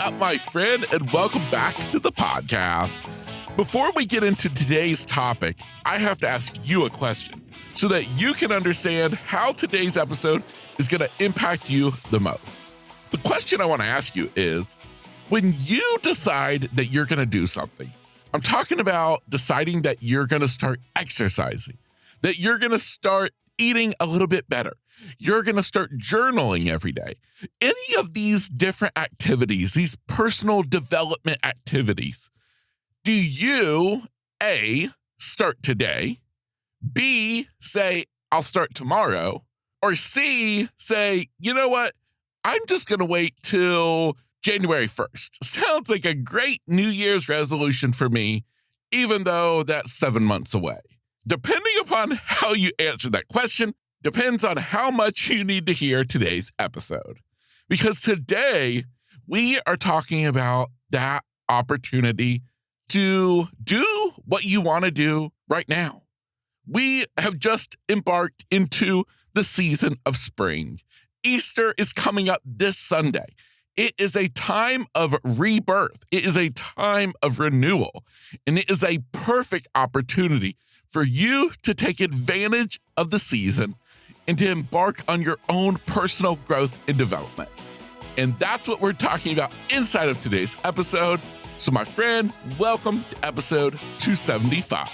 up, my friend, and welcome back to the podcast. Before we get into today's topic, I have to ask you a question so that you can understand how today's episode is going to impact you the most. The question I want to ask you is, when you decide that you're going to do something, I'm talking about deciding that you're going to start exercising, that you're going to start eating a little bit better, you're going to start journaling every day. Any of these different activities, these personal development activities, do you, A, start today, B, say, I'll start tomorrow, or C, say, you know what, I'm just going to wait till January 1st. Sounds like a great New Year's resolution for me, even though that's 7 months away. Depending upon how you answer that question, depends on how much you need to hear today's episode. Because today, we are talking about that opportunity to do what you want to do right now. We have just embarked into the season of spring. Easter is coming up this Sunday. It is a time of rebirth. It is a time of renewal. And it is a perfect opportunity for you to take advantage of the season and to embark on your own personal growth and development. And that's what we're talking about inside of today's episode. So my friend, welcome to episode 275.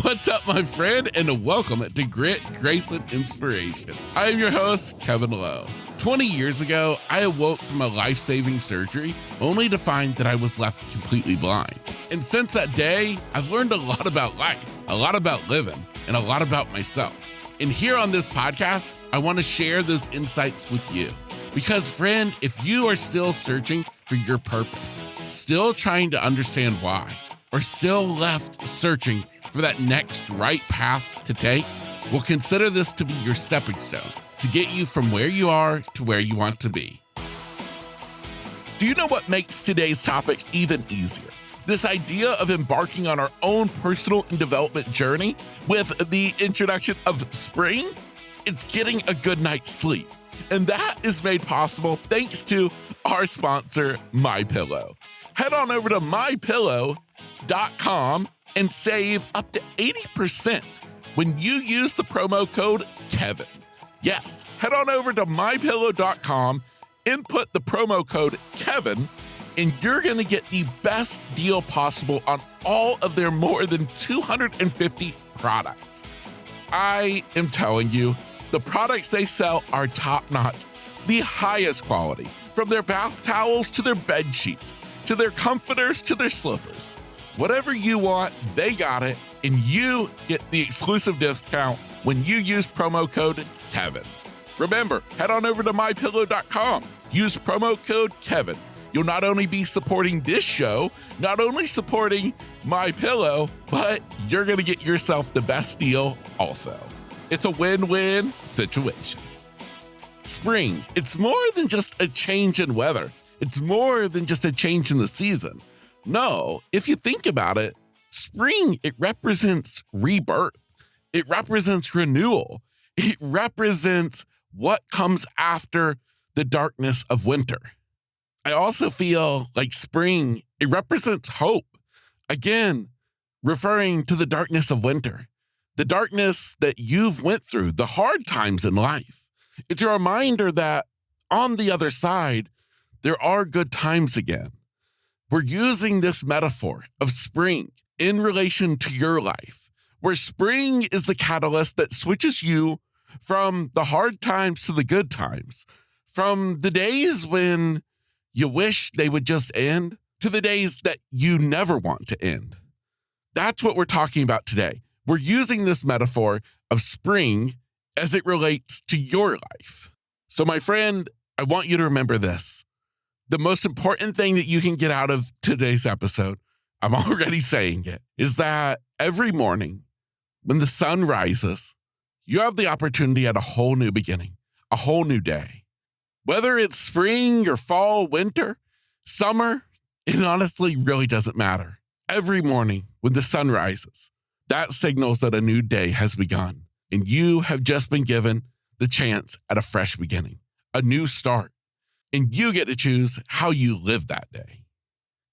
What's up, my friend, and welcome to Grit, Grace, and Inspiration. I am your host, Kevin Lowe. 20 years ago, I awoke from a life-saving surgery only to find that I was left completely blind. And since that day, I've learned a lot about life, a lot about living, and a lot about myself. And here on this podcast, I want to share those insights with you. Because, friend, if you are still searching for your purpose, still trying to understand why, or still left searching for that next right path to take, well, consider this to be your stepping stone to get you from where you are to where you want to be. Do you know what makes today's topic even easier? This idea of embarking on our own personal and development journey with the introduction of spring, it's getting a good night's sleep. And that is made possible thanks to our sponsor, MyPillow. Head on over to MyPillow.com and save up to 80% when you use the promo code Kevin. Yes, head on over to MyPillow.com, input the promo code Kevin, and you're going to get the best deal possible on all of their more than 250 products. I am telling you, the products they sell are top-notch, the highest quality, from their bath towels to their bed sheets, to their comforters to their slippers. Whatever you want, they got it, and you get the exclusive discount when you use promo code Kevin. Remember, head on over to MyPillow.com, use promo code Kevin. You'll not only be supporting this show, not only supporting MyPillow, but you're going to get yourself the best deal also. It's a win-win situation. Spring, it's more than just a change in weather. It's more than just a change in the season. No, if you think about it, spring, it represents rebirth. It represents renewal. It represents what comes after the darkness of winter. I also feel like spring, it represents hope. Again, referring to the darkness of winter, the darkness that you've went through, the hard times in life. It's a reminder that on the other side, there are good times again. We're using this metaphor of spring in relation to your life, where spring is the catalyst that switches you from the hard times to the good times, from the days when you wish they would just end to the days that you never want to end. That's what we're talking about today. We're using this metaphor of spring as it relates to your life. So, my friend, I want you to remember this. The most important thing that you can get out of today's episode, I'm already saying it, is that every morning when the sun rises, you have the opportunity at a whole new beginning, a whole new day. Whether it's spring or fall, winter, summer, it honestly really doesn't matter. Every morning when the sun rises, that signals that a new day has begun, and you have just been given the chance at a fresh beginning, a new start. and you get to choose how you live that day.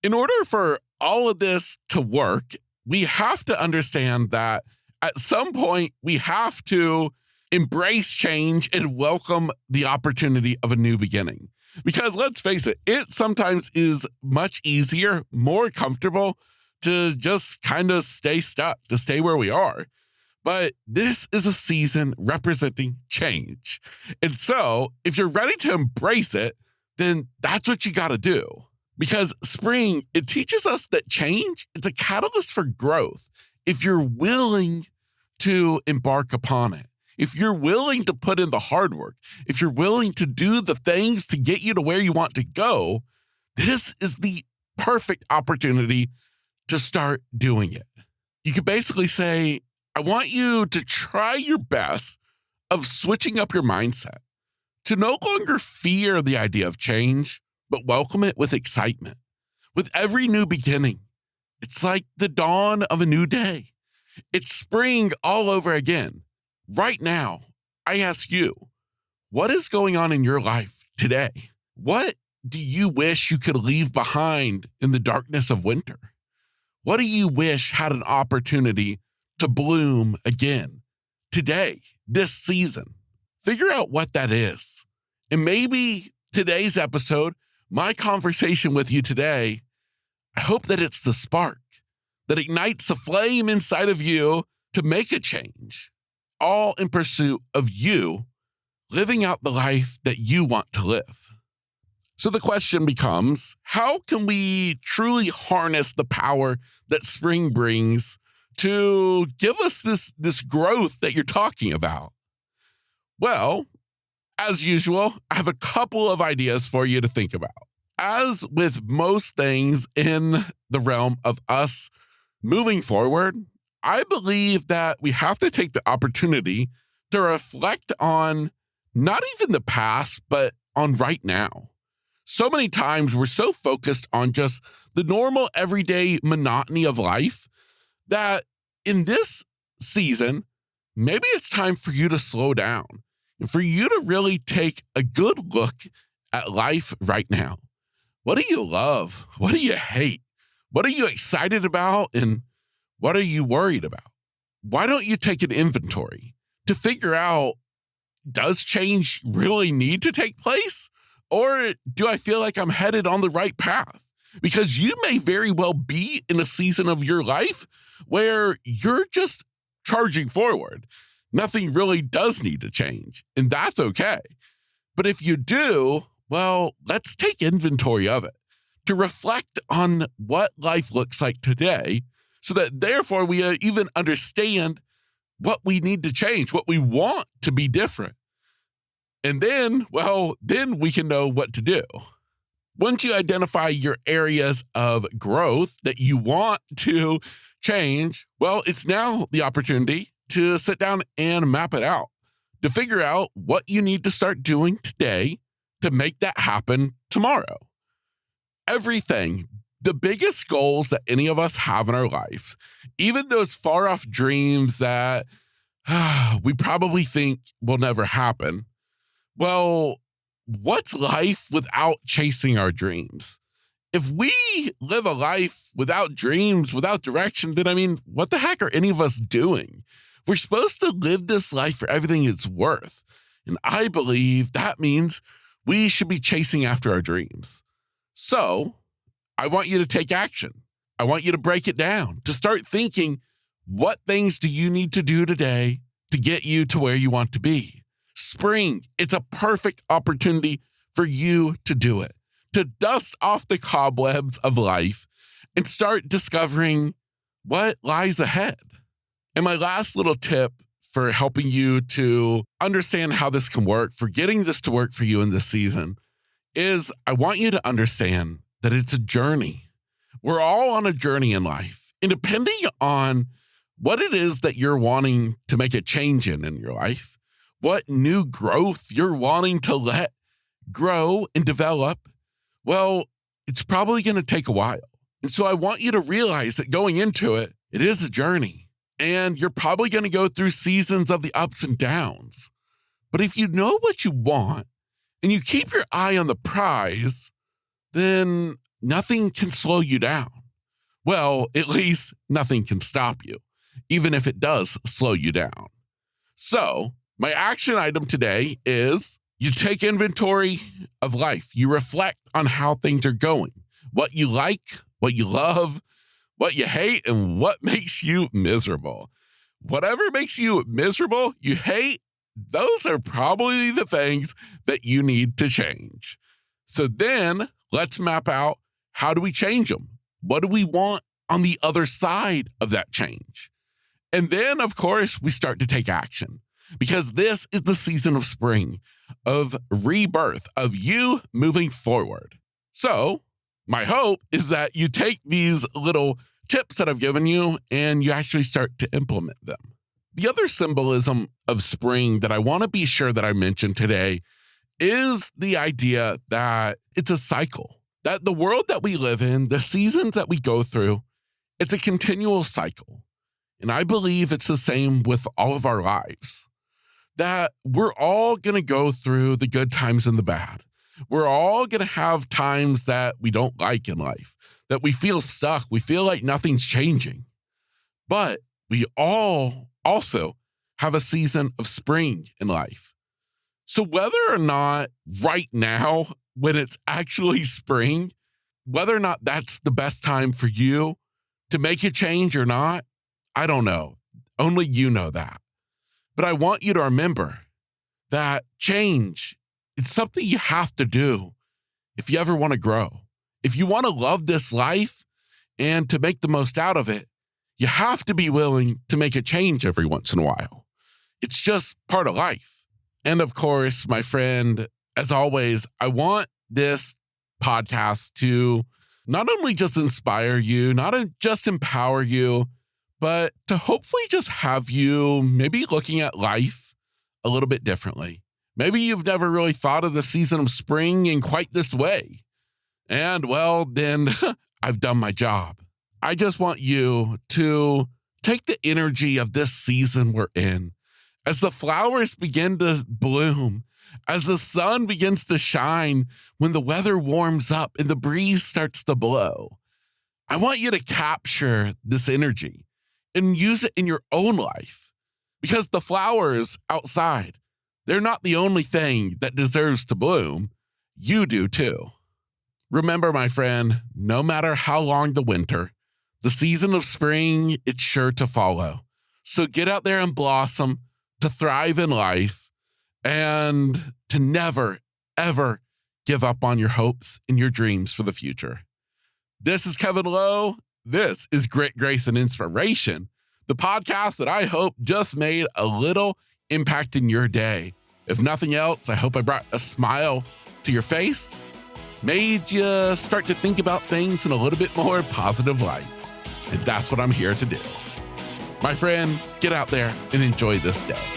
In order for all of this to work, we have to understand that at some point we have to embrace change and welcome the opportunity of a new beginning. Because let's face it, it sometimes is much easier, more comfortable to just kind of stay stuck, to stay where we are. But this is a season representing change. And so if you're ready to embrace it, then that's what you got to do. Because spring, it teaches us that change, it's a catalyst for growth. If you're willing to embark upon it, if you're willing to put in the hard work, if you're willing to do the things to get you to where you want to go, this is the perfect opportunity to start doing it. You could basically say, I want you to try your best of switching up your mindset to no longer fear the idea of change, but welcome it with excitement. With every new beginning, it's like the dawn of a new day. It's spring all over again. Right now, I ask you, what is going on in your life today? What do you wish you could leave behind in the darkness of winter? What do you wish had an opportunity to bloom again today, this season? Figure out what that is. And maybe today's episode, my conversation with you today, I hope that it's the spark that ignites a flame inside of you to make a change, all in pursuit of you living out the life that you want to live. So the question becomes, how can we truly harness the power that spring brings to give us this growth that you're talking about? Well, as usual, I have a couple of ideas for you to think about. As with most things in the realm of us moving forward, I believe that we have to take the opportunity to reflect on not even the past, but on right now. So many times we're so focused on just the normal everyday monotony of life that in this season, maybe it's time for you to slow down and for you to really take a good look at life right now. What do you love? What do you hate? What are you excited about? And what are you worried about? Why don't you take an inventory to figure out, does change really need to take place? Or do I feel like I'm headed on the right path? Because you may very well be in a season of your life where you're just charging forward. Nothing really does need to change, and that's okay. But if you do, well, let's take inventory of it to reflect on what life looks like today so that therefore we even understand what we need to change, what we want to be different. And then, well, then we can know what to do. Once you identify your areas of growth that you want to change, well, it's now the opportunity to sit down and map it out, to figure out what you need to start doing today to make that happen tomorrow. Everything, the biggest goals that any of us have in our life, even those far off dreams that we probably think will never happen. Well, what's life without chasing our dreams? If we live a life without dreams, without direction, then what the heck are any of us doing? We're supposed to live this life for everything it's worth. And I believe that means we should be chasing after our dreams. So I want you to take action. I want you to break it down, to start thinking, what things do you need to do today to get you to where you want to be? Spring, it's a perfect opportunity for you to do it, to dust off the cobwebs of life and start discovering what lies ahead. And my last little tip for helping you to understand how this can work, for getting this to work for you in this season, is I want you to understand that it's a journey. We're all on a journey in life. And depending on what it is that you're wanting to make a change in your life, what new growth you're wanting to let grow and develop, well, it's probably going to take a while. And so I want you to realize that going into it, it is a journey. And you're probably going to go through seasons of the ups and downs. But if you know what you want, and you keep your eye on the prize, then nothing can slow you down. Well, at least nothing can stop you, even if it does slow you down. So, my action item today is you take inventory of life. You reflect on how things are going, what you like, what you love, what you hate, and what makes you miserable. Whatever makes you miserable, you hate, those are probably the things that you need to change. So then let's map out, how do we change them? What do we want on the other side of that change? And then, of course, we start to take action, because this is the season of spring, of rebirth, of you moving forward. So my hope is that you take these little tips that I've given you and you actually start to implement them. The other symbolism of spring that I want to be sure that I mention today is the idea that it's a cycle, that the world that we live in, the seasons that we go through, it's a continual cycle. And I believe it's the same with all of our lives, that we're all going to go through the good times and the bad. We're all going to have times that we don't like in life, that we feel stuck. We feel like nothing's changing. But we all also have a season of spring in life. So whether or not right now, when it's actually spring, whether or not that's the best time for you to make a change or not, I don't know. Only you know that. But I want you to remember that change, it's something you have to do if you ever want to grow. If you want to love this life and to make the most out of it, you have to be willing to make a change every once in a while. It's just part of life. And of course, my friend, as always, I want this podcast to not only just inspire you, not just empower you, but to hopefully just have you maybe looking at life a little bit differently. Maybe you've never really thought of the season of spring in quite this way. And well, then I've done my job. I just want you to take the energy of this season we're in, as the flowers begin to bloom, as the sun begins to shine, when the weather warms up and the breeze starts to blow. I want you to capture this energy and use it in your own life, because the flowers outside, they're not the only thing that deserves to bloom. You do too. Remember, my friend, no matter how long the winter, the season of spring, it's sure to follow. So get out there and blossom, to thrive in life, and to never, ever give up on your hopes and your dreams for the future. This is Kevin Lowe. This is Grit, Grace, and Inspiration, the podcast that I hope just made a little impact in your day. If nothing else, I hope I brought a smile to your face, made you start to think about things in a little bit more positive light. And that's what I'm here to do. My friend, get out there and enjoy this day.